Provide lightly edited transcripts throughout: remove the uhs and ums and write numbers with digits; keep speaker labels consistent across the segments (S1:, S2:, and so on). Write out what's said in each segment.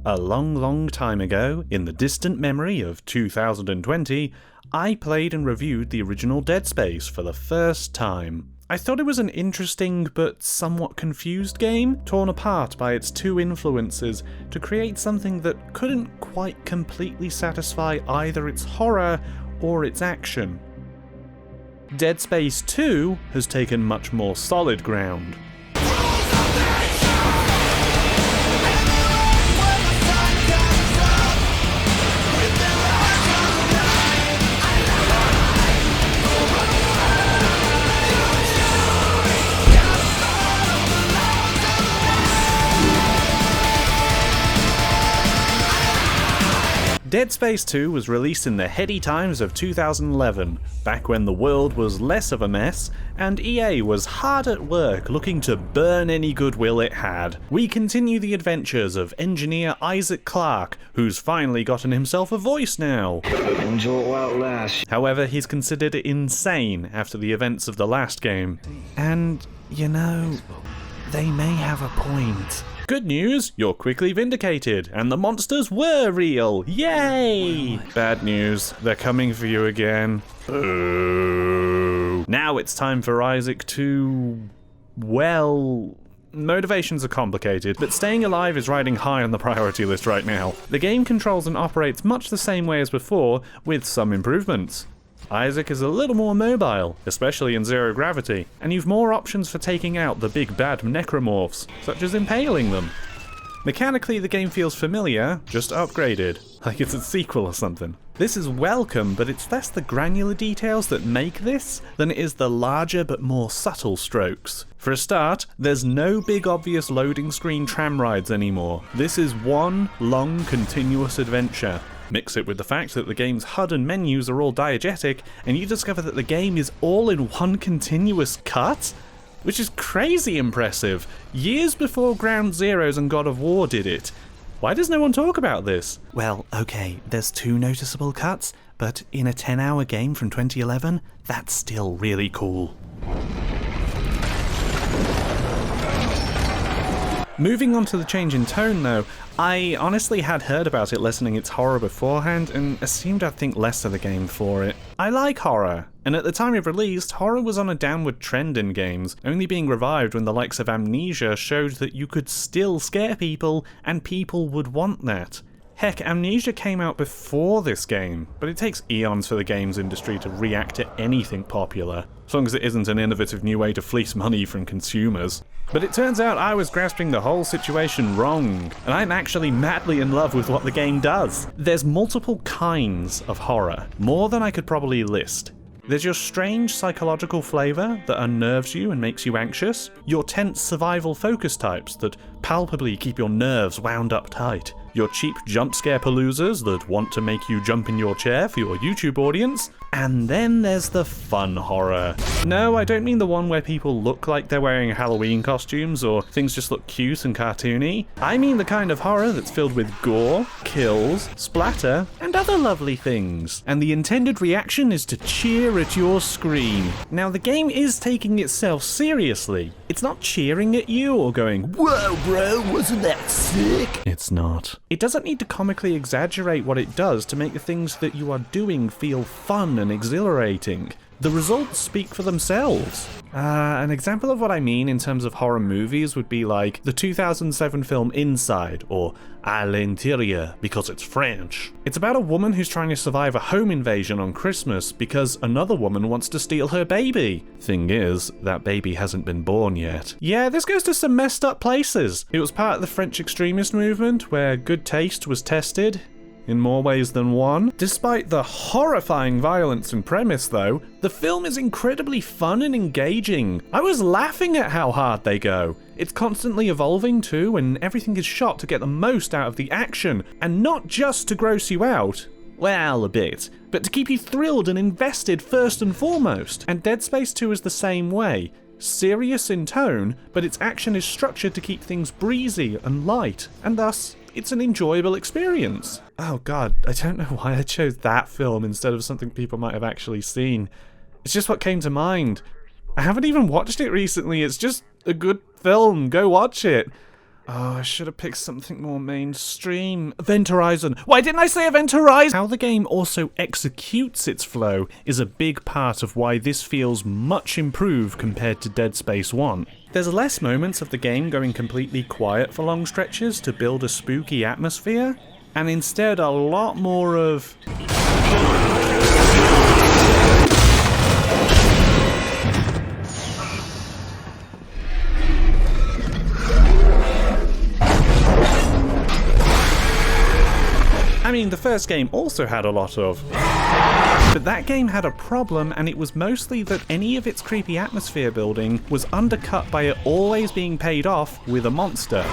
S1: A long, long time ago, in the distant memory of 2020, I played and reviewed the original Dead Space for the first time. I thought it was an interesting but somewhat confused game, torn apart by its two influences to create something that couldn't quite completely satisfy either its horror or its action. Dead Space 2 has taken much more solid ground. Dead Space 2 was released in the heady times of 2011, back when the world was less of a mess, and EA was hard at work looking to burn any goodwill it had. We continue the adventures of engineer Isaac Clarke, who's finally gotten himself a voice now.
S2: Enjoy it while it lasts.
S1: However, he's considered insane after the events of the last game. And, you know, they may have a point. Good news, you're quickly vindicated, and the monsters were real! Yay! Bad news, they're coming for you again. Boo. Now it's time for Isaac to... well... motivations are complicated, but staying alive is riding high on the priority list right now. The game controls and operates much the same way as before, with some improvements. Isaac is a little more mobile, especially in zero gravity, and you've more options for taking out the big bad necromorphs, such as impaling them. Mechanically, the game feels familiar, just upgraded, like it's a sequel or something. This is welcome, but it's less the granular details that make this than it is the larger but more subtle strokes. For a start, there's no big obvious loading screen tram rides anymore. This is one long, continuous adventure. Mix it with the fact that the game's HUD and menus are all diegetic, and you discover that the game is all in one continuous cut? Which is crazy impressive. Years before Ground Zeroes and God of War did it. Why does no one talk about this? Well, okay, there's two noticeable cuts, but in a 10-hour game from 2011, that's still really cool. Moving on to the change in tone though, I honestly had heard about it lessening its horror beforehand and assumed I'd think less of the game for it. I like horror, and at the time of release, horror was on a downward trend in games, only being revived when the likes of Amnesia showed that you could still scare people, and people would want that. Heck, Amnesia came out before this game, but it takes eons for the games industry to react to anything popular, as long as it isn't an innovative new way to fleece money from consumers. But it turns out I was grasping the whole situation wrong, and I'm actually madly in love with what the game does. There's multiple kinds of horror, more than I could probably list. There's your strange psychological flavour that unnerves you and makes you anxious, your tense survival focus types that palpably keep your nerves wound up tight, your cheap jump scare paloozas that want to make you jump in your chair for your YouTube audience, and then there's the fun horror. No, I don't mean the one where people look like they're wearing Halloween costumes or things just look cute and cartoony. I mean the kind of horror that's filled with gore, kills, splatter, and other lovely things. And the intended reaction is to cheer at your screen. Now the game is taking itself seriously. It's not cheering at you or going, "Whoa bro, wasn't that sick?" It's not. It doesn't need to comically exaggerate what it does to make the things that you are doing feel fun and exhilarating. The results speak for themselves. An example of what I mean in terms of horror movies would be like the 2007 film Inside, or À l'intérieur, because it's French. It's about a woman who's trying to survive a home invasion on Christmas because another woman wants to steal her baby. Thing is, that baby hasn't been born yet. Yeah, this goes to some messed up places. It was part of the French extremist movement where good taste was tested in more ways than one. Despite the horrifying violence and premise though, the film is incredibly fun and engaging. I was laughing at how hard they go. It's constantly evolving too, and everything is shot to get the most out of the action, and not just to gross you out. Well, a bit, but to keep you thrilled and invested first and foremost. And Dead Space 2 is the same way. Serious in tone, but its action is structured to keep things breezy and light, and thus, it's an enjoyable experience. Oh god, I don't know why I chose that film instead of something people might have actually seen. It's just what came to mind. I haven't even watched it recently, it's just a good film, go watch it. Oh, I should have picked something more mainstream. Event Horizon. Why didn't I say Event Horizon? How the game also executes its flow is a big part of why this feels much improved compared to Dead Space 1. There's less moments of the game going completely quiet for long stretches to build a spooky atmosphere, and instead a lot more of... I mean, the first game also had a lot of... But that game had a problem, and it was mostly that any of its creepy atmosphere building was undercut by it always being paid off with a monster.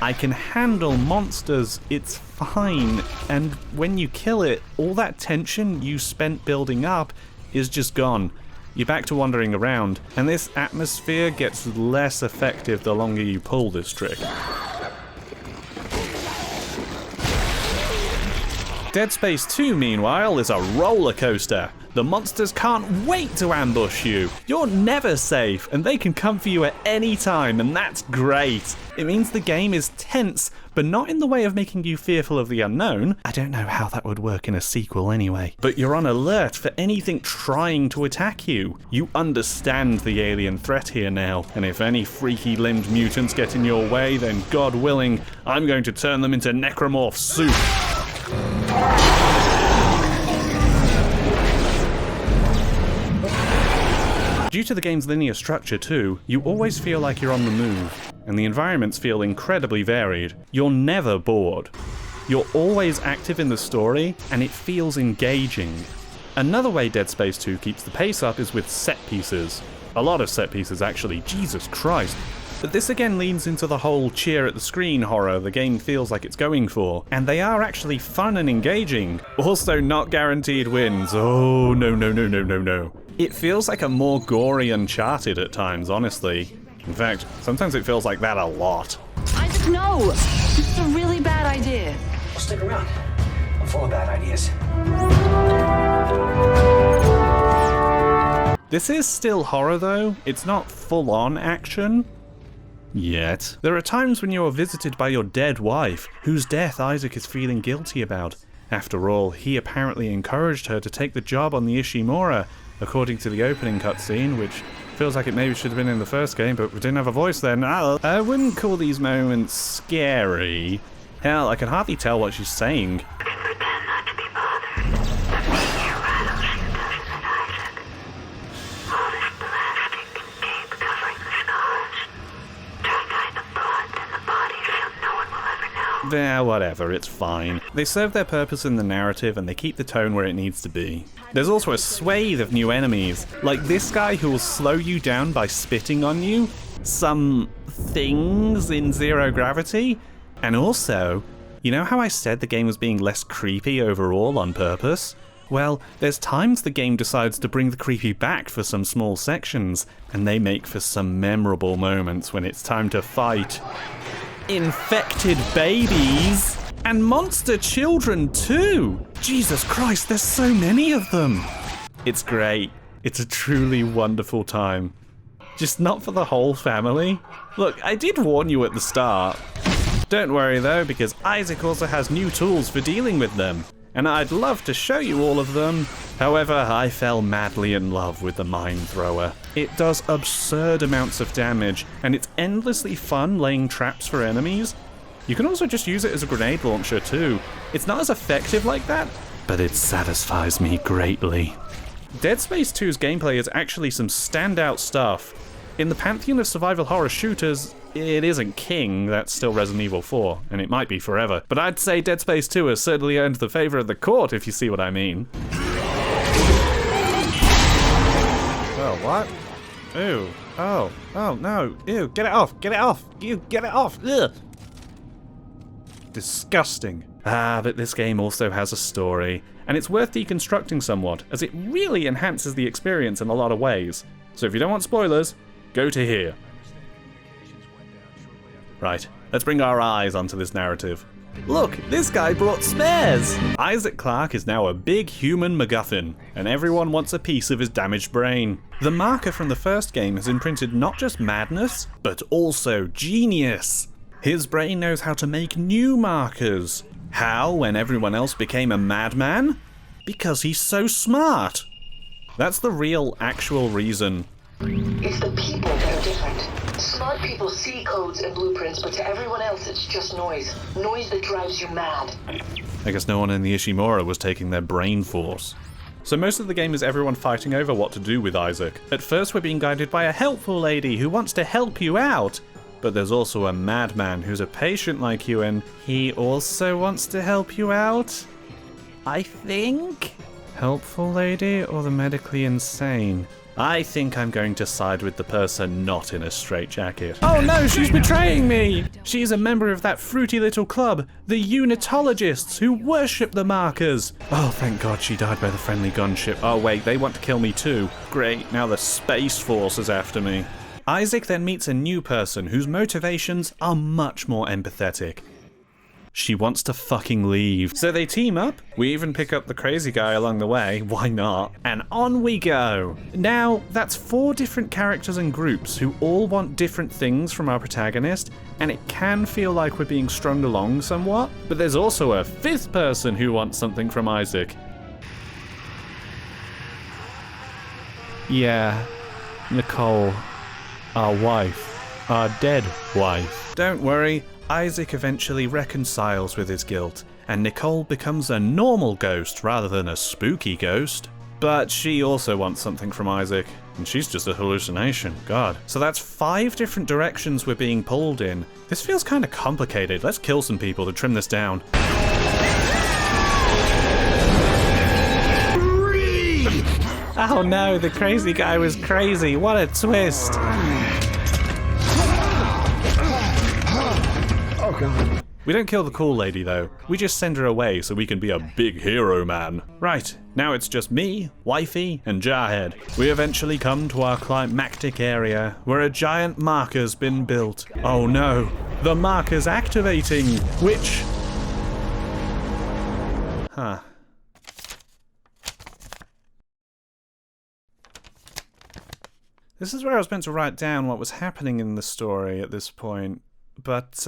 S1: I can handle monsters, it's fine, and when you kill it, all that tension you spent building up is just gone. You're back to wandering around, and this atmosphere gets less effective the longer you pull this trick. Dead Space 2, meanwhile, is a roller coaster. The monsters can't wait to ambush you. You're never safe, and they can come for you at any time, and that's great. It means the game is tense, but not in the way of making you fearful of the unknown. I don't know how that would work in a sequel anyway. But you're on alert for anything trying to attack you. You understand the alien threat here now, and if any freaky-limbed mutants get in your way, then God willing, I'm going to turn them into necromorph soup. Due to the game's linear structure too, you always feel like you're on the move, and the environments feel incredibly varied. You're never bored. You're always active in the story, and it feels engaging. Another way Dead Space 2 keeps the pace up is with set pieces. A lot of set pieces actually, Jesus Christ. But this again leans into the whole cheer at the screen horror the game feels like it's going for, and they are actually fun and engaging. Also not guaranteed wins. Oh, no. It feels like a more gory Uncharted at times, honestly. In fact, sometimes it feels like that a lot.
S3: Isaac, no! It's a really bad idea.
S2: Well, stick around. I'm full of bad ideas.
S1: This is still horror though. It's not full-on action. Yet. There are times when you are visited by your dead wife, whose death Isaac is feeling guilty about. After all, he apparently encouraged her to take the job on the Ishimura, according to the opening cutscene, which feels like it maybe should have been in the first game, but we didn't have a voice then. I wouldn't call these moments scary. Hell, I can hardly tell what she's saying. Whatever, it's fine. They serve their purpose in the narrative and they keep the tone where it needs to be. There's also a swathe of new enemies, like this guy who will slow you down by spitting on you, some things in Zero Gravity, and also, you know how I said the game was being less creepy overall on purpose? Well, there's times the game decides to bring the creepy back for some small sections, and they make for some memorable moments when it's time to fight infected babies and monster children too. Jesus Christ, there's so many of them. It's great. It's a truly wonderful time. Just not for the whole family. Look, I did warn you at the start. Don't worry though, because Isaac also has new tools for dealing with them, and I'd love to show you all of them. However, I fell madly in love with the mine thrower. It does absurd amounts of damage, and it's endlessly fun laying traps for enemies. You can also just use it as a grenade launcher too. It's not as effective like that, but it satisfies me greatly. Dead Space 2's gameplay is actually some standout stuff. In the pantheon of survival horror shooters, it isn't king, that's still Resident Evil 4, and it might be forever. But I'd say Dead Space 2 has certainly earned the favor of the court, if you see what I mean. Oh, what? Ew. Oh no. Ew, get it off, Ew, get it off, ugh. Disgusting. But this game also has a story, and it's worth deconstructing somewhat, as it really enhances the experience in a lot of ways. So if you don't want spoilers, go to here. Right, let's bring our eyes onto this narrative. Look, this guy brought spares! Isaac Clarke is now a big human MacGuffin, and everyone wants a piece of his damaged brain. The marker from the first game has imprinted not just madness, but also genius. His brain knows how to make new markers. How, when everyone else became a madman? Because he's so smart. That's the real, actual reason.
S4: It's the people that are different. Smart people see codes and blueprints, but to everyone else it's just noise. Noise that drives you mad.
S1: I guess no one in the Ishimura was taking their brain force. So most of the game is everyone fighting over what to do with Isaac. At first we're being guided by a helpful lady who wants to help you out. But there's also a madman who's a patient like you and he also wants to help you out? I think? Helpful lady or the medically insane? I think I'm going to side with the person not in a straitjacket. Oh no, she's betraying me! She's a member of that fruity little club, the Unitologists, who worship the markers. Oh, thank God she died by the friendly gunship. Oh wait, they want to kill me too. Great, now the Space Force is after me. Isaac then meets a new person whose motivations are much more empathetic. She wants to fucking leave. So they team up, we even pick up the crazy guy along the way, why not? And on we go! Now, that's 4 different characters and groups who all want different things from our protagonist, and it can feel like we're being strung along somewhat, but there's also a 5th person who wants something from Isaac. Yeah, Nicole, our wife, our dead wife. Don't worry. Isaac eventually reconciles with his guilt, and Nicole becomes a normal ghost rather than a spooky ghost. But she also wants something from Isaac, and she's just a hallucination, God. So that's 5 different directions we're being pulled in. This feels kind of complicated. Let's kill some people to trim this down. Oh no, the crazy guy was crazy. What a twist. Oh God. We don't kill the cool lady though. We just send her away so we can be a big hero man. Right, now it's just me, wifey, and Jarhead. We eventually come to our climactic area where a giant marker's been built. Oh no, the marker's activating, which... Huh. This is where I was meant to write down what was happening in the story at this point. But,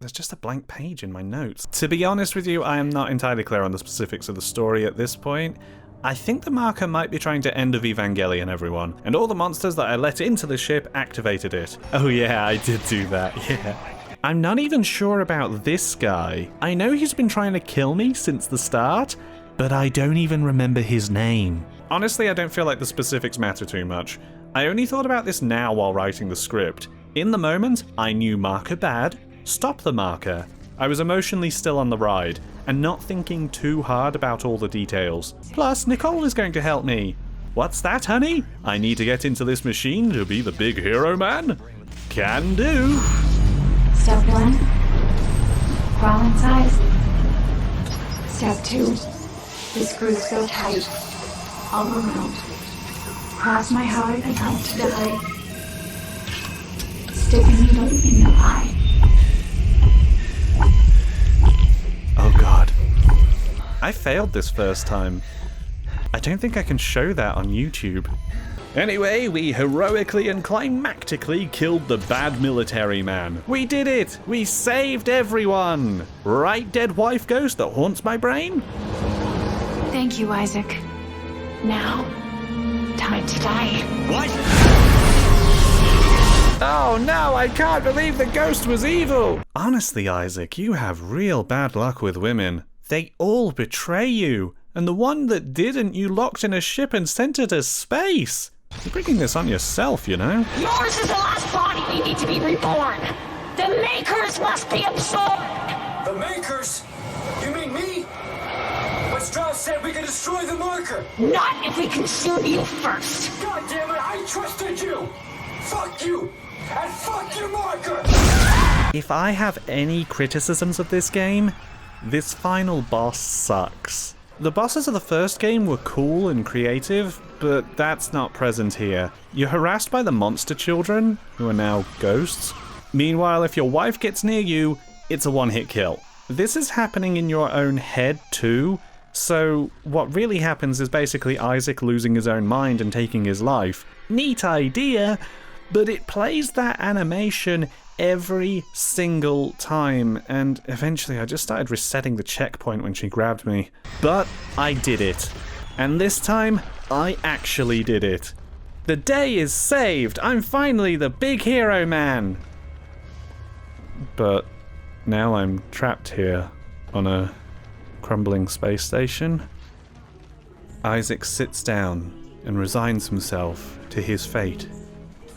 S1: there's just a blank page in my notes. To be honest with you, I am not entirely clear on the specifics of the story at this point. I think the marker might be trying to end of Evangelion, everyone. And all the monsters that I let into the ship activated it. Oh yeah, I did do that, yeah. I'm not even sure about this guy. I know he's been trying to kill me since the start, but I don't even remember his name. Honestly, I don't feel like the specifics matter too much. I only thought about this now while writing the script. In the moment, I knew marker bad, stop the marker. I was emotionally still on the ride, and not thinking too hard about all the details. Plus, Nicole is going to help me. What's that, honey? I need to get into this machine to be the big hero man? Can do.
S5: Step 1, crawl inside. Step 2, the screws go tight, all around. Cross my heart and hope to die. Stick a needle in your eye.
S1: Oh God. I failed this first time. I don't think I can show that on YouTube. Anyway, we heroically and climactically killed the bad military man. We did it! We saved everyone! Right, dead wife ghost that haunts my brain?
S5: Thank you, Isaac. Now, time to die.
S2: What?
S1: Oh no, I can't believe the ghost was evil! Honestly, Isaac, you have real bad luck with women. They all betray you, and the one that didn't you locked in a ship and sent her to space. You're bringing this on yourself, you know?
S6: Yours is the last body we need to be reborn. The Makers must be absorbed.
S2: The Makers? You mean me? But Strauss said we could destroy the marker.
S6: Not if we consume you first.
S2: God damn it, I trusted you! Fuck you! And fuck your marker!
S1: If I have any criticisms of this game, this final boss sucks. The bosses of the first game were cool and creative, but that's not present here. You're harassed by the monster children, who are now ghosts. Meanwhile, if your wife gets near you, it's a one-hit kill. This is happening in your own head too, so what really happens is basically Isaac losing his own mind and taking his life. Neat idea, but it plays that animation every single time, and eventually I just started resetting the checkpoint when she grabbed me. But I did it, and this time I actually did it. The day is saved! I'm finally the big hero man! But now I'm trapped here on a crumbling space station. Isaac sits down and resigns himself to his fate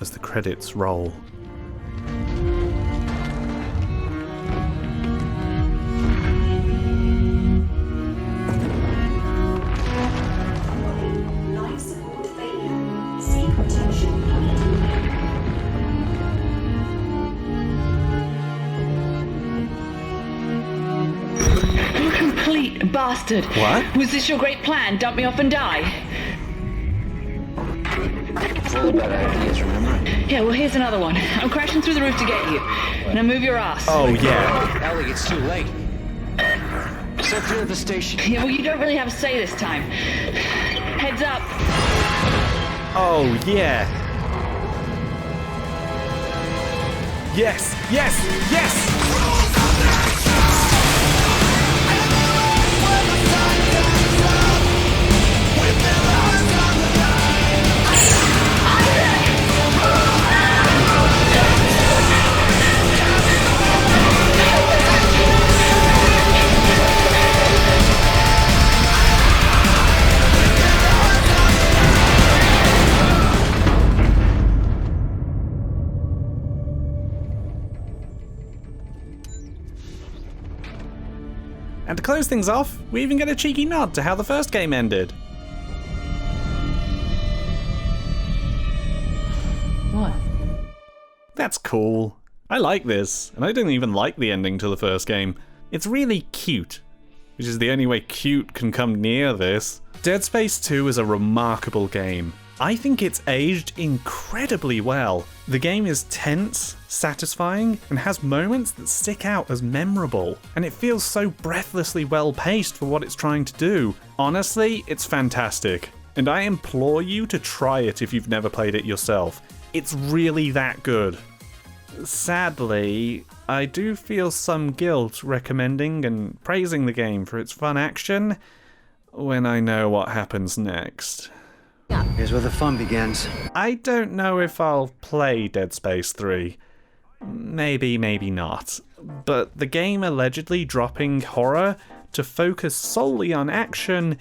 S1: as the credits roll.
S5: Life support failure. Seek protection.
S3: You complete bastard.
S1: What?
S3: Was this your great plan? Dump me off and die?
S2: Full of bad ideas, remember?
S3: Yeah, well, here's another one. I'm crashing through the roof to get you. Now move your ass.
S1: Oh yeah.
S2: Ellie, it's too late. So clear the station.
S3: Yeah, well, you don't really have a say this time. Heads up.
S1: Oh yeah. Yes, yes, yes! And to close things off, we even get a cheeky nod to how the first game ended.
S3: What?
S1: That's cool. I like this, and I didn't even like the ending to the first game. It's really cute, which is the only way cute can come near this. Dead Space 2 is a remarkable game. I think it's aged incredibly well. The game is tense, satisfying, and has moments that stick out as memorable, and it feels so breathlessly well paced for what it's trying to do. Honestly, it's fantastic, and I implore you to try it if you've never played it yourself. It's really that good. Sadly, I do feel some guilt recommending and praising the game for its fun action when I know what happens next.
S7: Here's where the fun begins.
S1: I don't know if I'll play Dead Space 3. Maybe, maybe not. But the game allegedly dropping horror to focus solely on action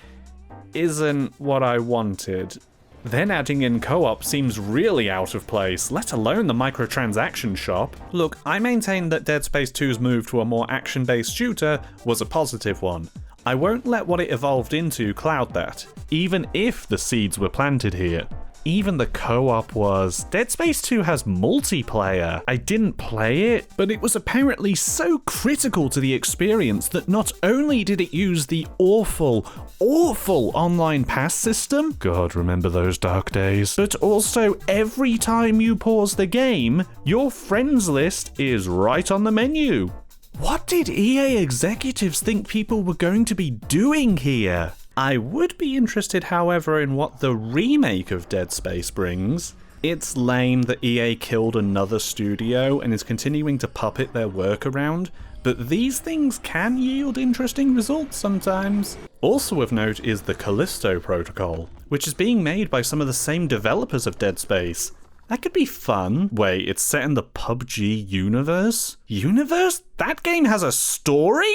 S1: isn't what I wanted. Then adding in co-op seems really out of place, let alone the microtransaction shop. Look, I maintain that Dead Space 2's move to a more action-based shooter was a positive one. I won't let what it evolved into cloud that, even if the seeds were planted here. Even the co-op was. Dead Space 2 has multiplayer. I didn't play it, but it was apparently so critical to the experience that not only did it use the awful online pass system, God, remember those dark days, but also every time you pause the game, your friends list is right on the menu. What did EA executives think people were going to be doing here? I would be interested, however, in what the remake of Dead Space brings. It's lame that EA killed another studio and is continuing to puppet their work around, but these things can yield interesting results sometimes. Also of note is the Callisto Protocol, which is being made by some of the same developers of Dead Space. That could be fun. Wait, it's set in the PUBG universe? Universe? That game has a story?